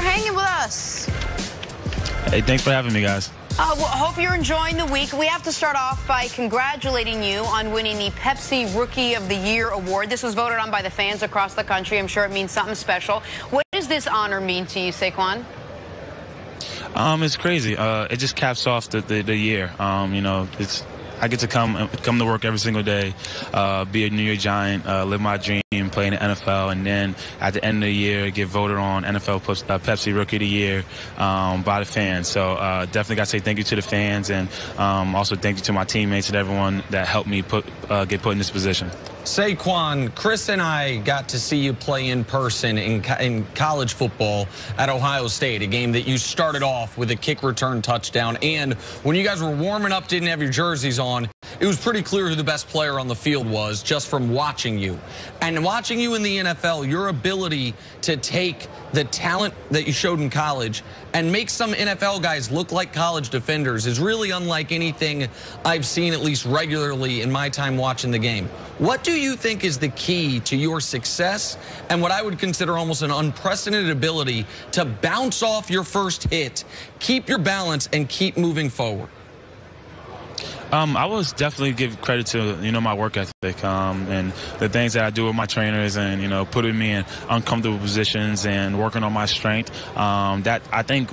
hanging with us. Hey, thanks for having me, guys. Well, hope you're enjoying the week. We have to start off by congratulating you on winning the Pepsi Rookie of the Year award. This was voted on by the fans across the country. I'm sure it means something special. What does this honor mean to you, Saquon? It's crazy. It just caps off the year. I get to come to work every single day, be a New York Giant, live my dream, play in the NFL, and then at the end of the year get voted on NFL Pepsi Rookie of the Year by the fans. So definitely got to say thank you to the fans, and also thank you to my teammates and everyone that helped me get put in this position. Saquon, Chris and I got to see you play in person in college football at Ohio State, a game that you started off with a kick return touchdown. And when you guys were warming up, didn't have your jerseys on, it was pretty clear who the best player on the field was just from watching you. And watching you in the NFL, your ability to take the talent that you showed in college and make some NFL guys look like college defenders is really unlike anything I've seen, at least regularly in my time watching the game. What do you think is the key to your success and what I would consider almost an unprecedented ability to bounce off your first hit, keep your balance, and keep moving forward? I will definitely give credit to, my work ethic and the things that I do with my trainers and, putting me in uncomfortable positions and working on my strength. That I think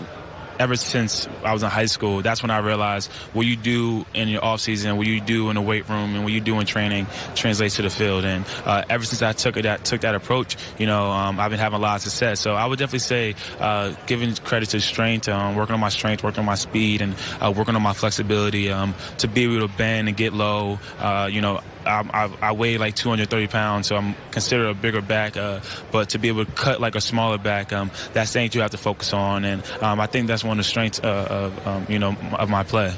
ever since I was in high school, that's when I realized what you do in your off season, what you do in the weight room, and what you do in training translates to the field. And ever since I took that approach, I've been having a lot of success. So I would definitely say giving credit to strength, working on my strength, working on my speed, and working on my flexibility to be able to bend and get low. I weigh like 230 pounds, so I'm considered a bigger back, but to be able to cut like a smaller back, that's things you have to focus on, and I think that's one of the strengths of my play.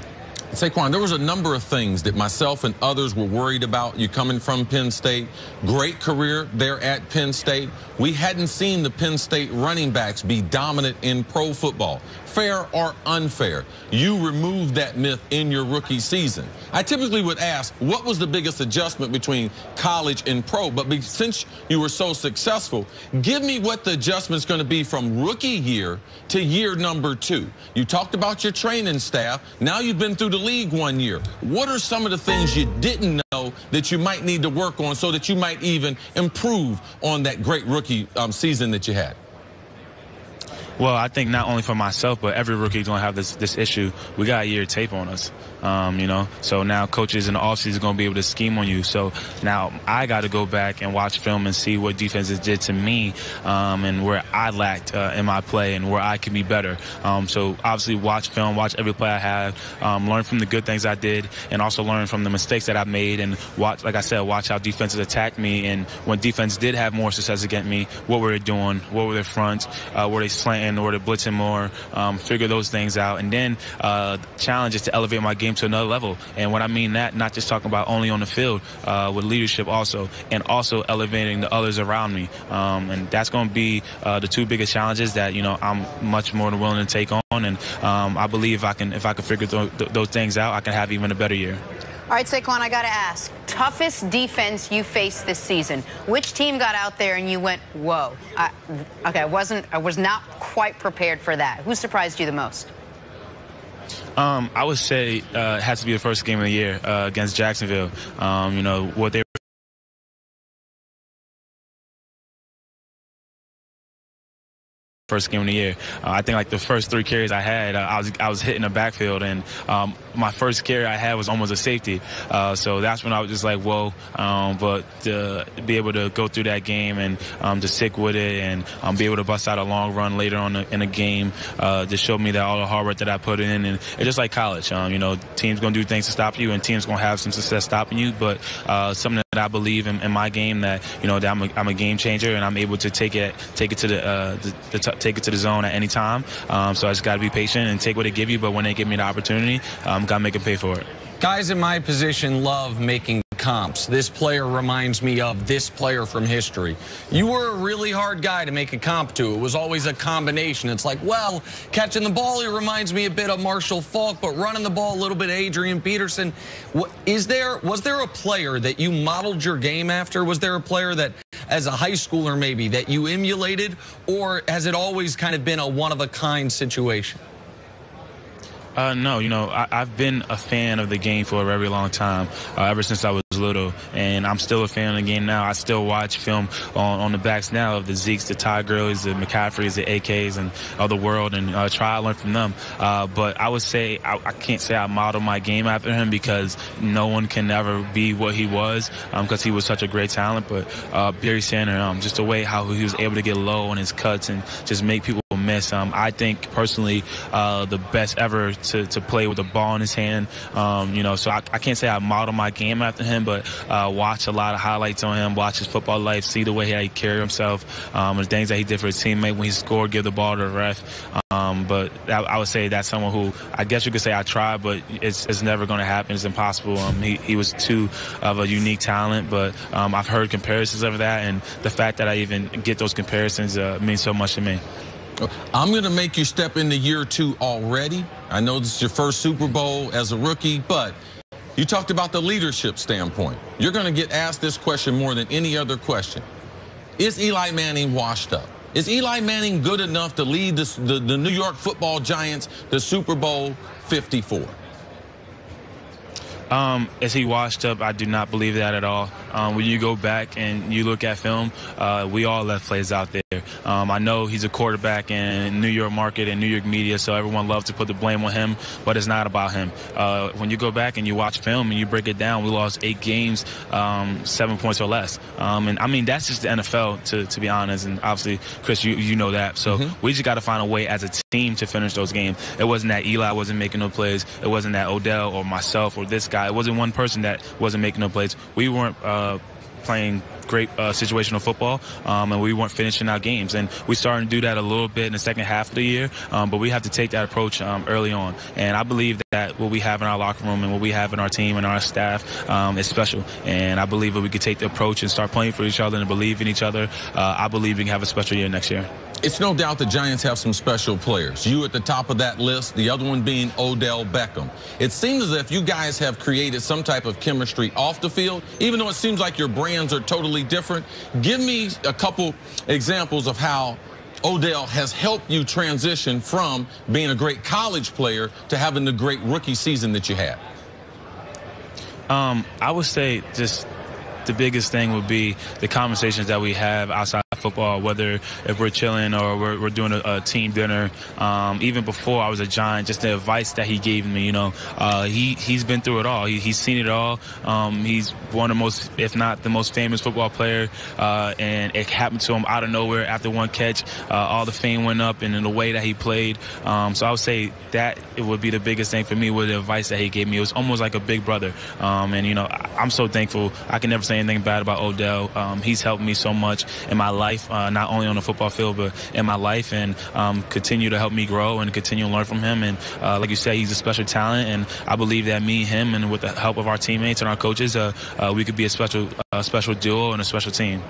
Saquon, there was a number of things that myself and others were worried about. You coming from Penn State, great career there at Penn State. We hadn't seen the Penn State running backs be dominant in pro football. Fair or unfair, you removed that myth in your rookie season. I typically would ask, what was the biggest adjustment between college and pro? But since you were so successful, give me what the adjustment's going to be from rookie year to year number 2. You talked about your training staff. Now you've been through the league 1 year. What are some of the things you didn't know that you might need to work on so that you might even improve on that great rookie season that you had? Well, I think not only for myself, but every rookie is going to have this issue. We got a year of tape on us, So now coaches in the offseason are going to be able to scheme on you. So now I got to go back and watch film and see what defenses did to me and where I lacked in my play and where I can be better. So obviously watch film, watch every play I have, learn from the good things I did, and also learn from the mistakes that I made, and watch, like I said, watch how defenses attacked me. And when defense did have more success against me, what were they doing? What were their fronts? Were they slanting? Or to blitzing more, figure those things out, and then challenge is to elevate my game to another level. And what I mean that, not just talking about only on the field, with leadership also, and also elevating the others around me. And that's going to be the two biggest challenges that I'm much more than willing to take on. And I believe if I can figure those things out, I can have even a better year. All right, Saquon, I got to ask, toughest defense you faced this season. Which team got out there and you went, whoa? I was not quite prepared for that. Who surprised you the most? I would say it has to be the first game of the year against Jacksonville. What they first game of the year. I think like the first 3 carries I had, I was hitting the backfield, and my first carry I had was almost a safety. So that's when I was just like, whoa. But to be able to go through that game and to stick with it and be able to bust out a long run later on in the game just showed me that all the hard work that I put in. And it's just like college. Teams going to do things to stop you, and teams going to have some success stopping you. But something that I believe in my game, that that I'm a game changer, and I'm able to take it to the zone at any time. So I just got to be patient and take what they give you. But when they give me the opportunity, got to make them pay for it. Guys in my position love making comps. This player reminds me of this player from history. You were a really hard guy to make a comp to. It was always a combination. It's like, well, catching the ball, he reminds me a bit of Marshall Faulk, but running the ball a little bit of Adrian Peterson. Was there a player that you modeled your game after? Was there a player that as a high schooler maybe that you emulated, or has it always kind of been a one-of-a-kind situation? No, I've been a fan of the game for a very long time, ever since I was little, and I'm still a fan of the game now. I still watch film on the backs now of the Zekes, the Todd Gurleys, the McCaffreys, the AKs, and of the world, and try to learn from them. But I would say I can't say I model my game after him, because no one can ever be what he was, because he was such a great talent. But Barry Sanders, just the way how he was able to get low on his cuts and just make people miss. I think personally the best ever to play with the ball in his hand. So I can't say I model my game after him, but watch a lot of highlights on him, watch his football life, see the way he carried himself, and the things that he did for his teammate when he scored, give the ball to the ref. But I would say that's someone who I guess you could say I tried, but it's never going to happen. It's impossible. He was too of a unique talent, but I've heard comparisons of that, and the fact that I even get those comparisons means so much to me. I'm going to make you step into year 2 already. I know this is your first Super Bowl as a rookie, but you talked about the leadership standpoint. You're going to get asked this question more than any other question. Is Eli Manning washed up? Is Eli Manning good enough to lead the New York Football Giants to Super Bowl 54? Is he washed up? I do not believe that at all. When you go back and you look at film, we all left plays out there. I know he's a quarterback in New York market and New York media, so everyone loves to put the blame on him, but it's not about him. When you go back and you watch film and you break it down, we lost 8 games, 7 points or less. And I mean, that's just the NFL, to be honest. And obviously, Chris, you know that. So we just got to find a way as a team to finish those games. It wasn't that Eli wasn't making no plays. It wasn't that Odell or myself or this guy. It wasn't one person that wasn't making no plays. We weren't playing great situational football, and we weren't finishing our games. And we started to do that a little bit in the second half of the year, but we have to take that approach early on. And I believe that what we have in our locker room and what we have in our team and our staff is special. And I believe that we could take the approach and start playing for each other and believe in each other. I believe we can have a special year next year. It's no doubt the Giants have some special players. You at the top of that list, the other one being Odell Beckham. It seems as if you guys have created some type of chemistry off the field, even though it seems like your brands are totally different. Give me a couple examples of how Odell has helped you transition from being a great college player to having the great rookie season that you had. I would say just the biggest thing would be the conversations that we have outside football, whether if we're chilling or we're doing a team dinner. Even before I was a Giant, just the advice that he gave me, he's been through it all. He's seen it all. He's one of the most, if not the most famous football player, and it happened to him out of nowhere after one catch. All the fame went up, and in the way that he played. So I would say that it would be the biggest thing for me with the advice that he gave me. It was almost like a big brother. And I'm so thankful. I can never say anything bad about Odell. He's helped me so much in my life, not only on the football field, but in my life, and continue to help me grow and continue to learn from him. And like you said, he's a special talent, and I believe that me, him, and with the help of our teammates and our coaches, we could be a special duo and a special team.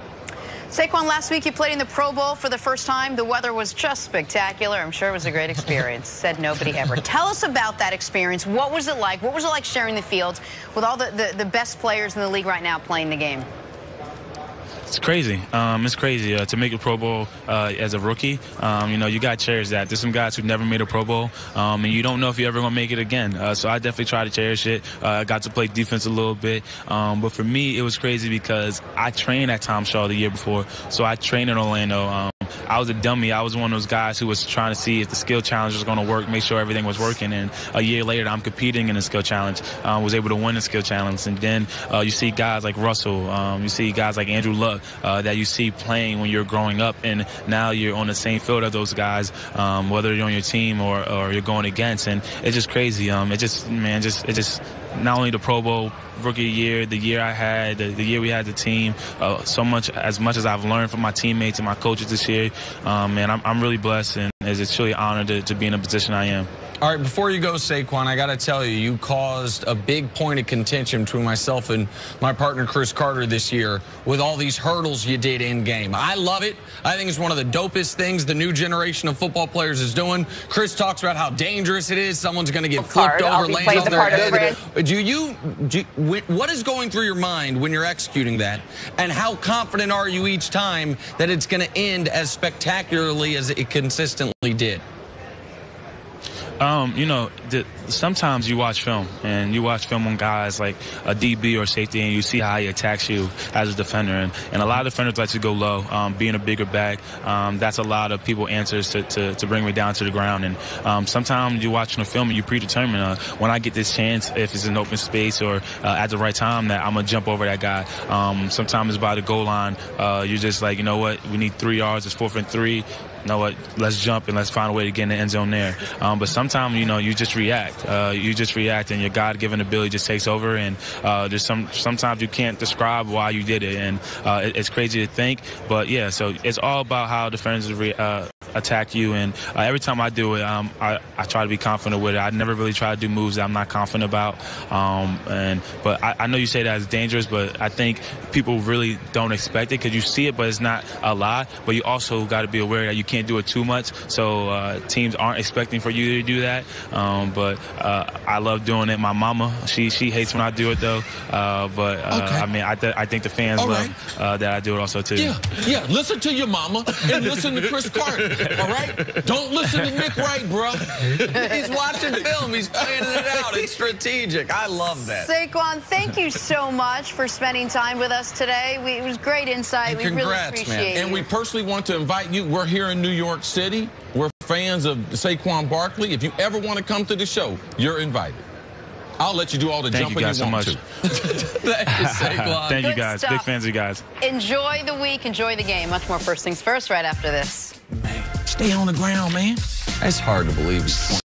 Saquon, last week you played in the Pro Bowl for the first time. The weather was just spectacular. I'm sure it was a great experience. Said nobody ever. Tell us about that experience. What was it like? What was it like sharing the field with all the best players in the league right now playing the game? It's crazy. It's crazy to make a Pro Bowl as a rookie. You got to cherish that. There's some guys who've never made a Pro Bowl, and you don't know if you're ever going to make it again. So I definitely try to cherish it. I got to play defense a little bit. But for me, it was crazy because I trained at Tom Shaw the year before. So I trained in Orlando. I was a dummy. I was one of those guys who was trying to see if the skill challenge was going to work, make sure everything was working. And a year later, I'm competing in the skill challenge. Was able to win the skill challenge. And then you see guys like Russell. You see guys like Andrew Luck that you see playing when you're growing up. And now you're on the same field as those guys, whether you're on your team or you're going against. And it's just crazy. It just not only the Pro Bowl rookie year, the year I had, the year we had the team, as much as I've learned from my teammates and my coaches this year, man, I'm really blessed, and it's truly an honor to be in the position I am. All right, before you go, Saquon, I got to tell you, you caused a big point of contention between myself and my partner, Chris Carter, this year with all these hurdles you did in-game. I love it. I think it's one of the dopest things the new generation of football players is doing. Chris talks about how dangerous it is. Someone's going to get flipped over, land on their head. What is going through your mind when you're executing that, and how confident are you each time that it's going to end as spectacularly as it consistently did? You know, sometimes you watch film, and you watch film on guys like a DB or safety, and you see how he attacks you as a defender. And a lot of defenders like to go low, being a bigger back. That's a lot of people's answers to bring me down to the ground. And sometimes you watching a film and you predetermine when I get this chance, if it's in open space or at the right time, that I'm going to jump over that guy. Sometimes by the goal line, you're just like, you know what, we need 3 yards, it's 4th and 3. You know what, let's jump and let's find a way to get in the end zone there. But sometimes, you know, you just react. You just react, and your God-given ability just takes over. And there's sometimes you can't describe why you did it. And it's crazy to think. But, yeah, so it's all about how defenders attack you. And every time I do it, I try to be confident with it. I never really try to do moves that I'm not confident about. But I know you say that it's dangerous, but I think people really don't expect it because you see it, but it's not a lot. But you also got to be aware that you can't do it too much, so teams aren't expecting for you to do that. But I love doing it. My mama, she hates when I do it though. Okay. I mean, I think the fans love that I do it also too. Yeah. Listen to your mama and listen to Chris Carter. All right. Don't listen to Nick Wright, bro. He's watching film. He's planning it out. It's strategic. I love that. Saquon, thank you so much for spending time with us today. It was great insight. We really appreciate it. And we personally want to invite you. We're here in New York City. We're fans of Saquon Barkley. If you ever want to come to the show, you're invited. I'll let you do all the jumping you want to. Thank you, Saquon. Thank you, guys. Big fans of you guys. Enjoy the week. Enjoy the game. Much more First Things First right after this. Man, stay on the ground, man. It's hard to believe.